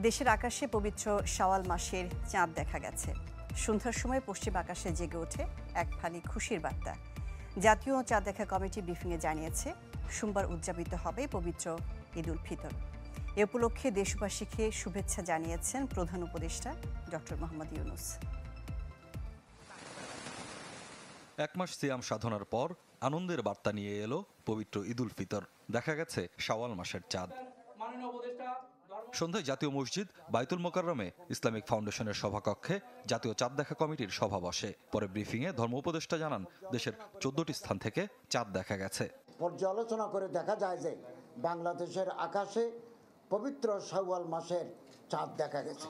দেশের আকাশে পবিত্র শাওয়াল মাসের চাঁদ দেখা গেছে। সন্ধ্যার সময় পশ্চিম আকাশে জেগে ওঠে এক ফালি খুশির বার্তা। জাতীয় চাঁদ দেখা কমিটি ব্রিফিংয়ে জানিয়েছে, সোমবার উদযাপিত হবে পবিত্র ঈদ উল ফিতর। এ উপলক্ষে দেশবাসীকে শুভেচ্ছা জানিয়েছেন প্রধান উপদেষ্টা ডক্টর মোহাম্মদ ইউনূস। এক মাস সিয়াম সাধনার পর আনন্দের বার্তা নিয়ে এলো পবিত্র ঈদ উল ফিতর। দেখা গেছে শাওয়াল মাসের চাঁদ। সন্ধ্যায় জাতীয় মসজিদ বায়তুল মোকাররমে ইসলামিক ফাউন্ডেশনের সভাকক্ষে জাতীয় চাঁদ দেখা কমিটির সভা বসে। পরে ব্রিফিংয়ে ধর্ম উপদেষ্টা জানান, দেশের 14টি স্থান থেকে চাঁদ দেখা গেছে। পর্যালোচনা করে দেখা যায় যে বাংলাদেশের আকাশে পবিত্র শাওয়াল মাসের চাঁদ দেখা গেছে।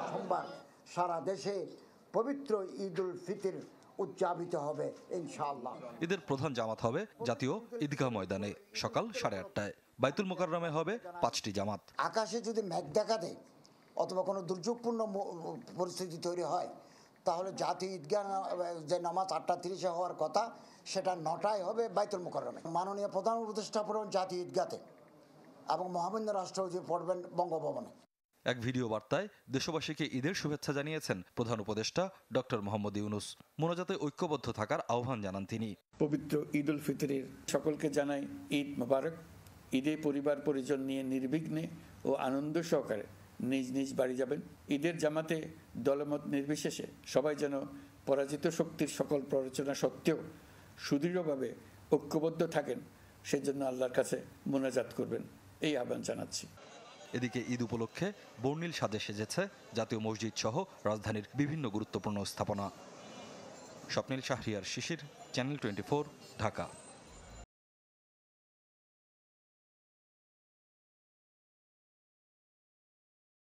সোমবার সারা দেশে পবিত্র ঈদ উল ফিতর উদযাপিত হবে ইনশাআল্লাহ। ঈদের প্রধান জামাত হবে জাতীয় ঈদগাহ ময়দানে সকাল 8:30টায়। বায়তুল মোকাররমে হবে 5টি জামাত। আকাশে যদি মেঘ দেখা দেয় অথবা কোনো দুর্যোগপূর্ণ পরিস্থিতি তৈরি হয়, তাহলে জাতীয় ঈদগাহ যে নামাজ 8:30-এ হওয়ার কথা, সেটা 9টায় হবে বায়তুল মোকাররমে। মাননীয় প্রধান উপদেষ্টা পড়বেন জাতীয় ঈদগাহতে এবং মহামান্য রাষ্ট্রপতি পড়বেন বঙ্গভবনে। এক ভিডিও বার্তায় দেশবাসীকে ঈদের শুভেচ্ছা জানিয়েছেন প্রধান উপদেষ্টা ডক্টর মোহাম্মদ ইউনূস। মোনাজাতে ঐক্যবদ্ধ থাকার আহ্বান জানান তিনি। পবিত্র ঈদ উল ফিতরের সকলকে জানাই ঈদ মোবারক। ঈদে পরিবার পরিজন নিয়ে নির্বিঘ্নে ও আনন্দ সহকারে নিজ নিজ বাড়ি যাবেন। ঈদের জামাতে দলমত নির্বিশেষে সবাই যেন পরাজিত শক্তির সকল প্ররোচনা সত্ত্বেও সুদৃঢ়ভাবে ঐক্যবদ্ধ থাকেন, সেজন্য আল্লাহর কাছে মোনাজাত করবেন, এই আহ্বান জানাচ্ছি। এদিকে ঈদ উপলক্ষে বর্ণিল সাজে সেজেছে জাতীয় মসজিদ সহ রাজধানীর বিভিন্ন গুরুত্বপূর্ণ স্থাপনা। স্বপ্নিল শাহরিয়ার শিশির, চ্যানেল 24, ঢাকা।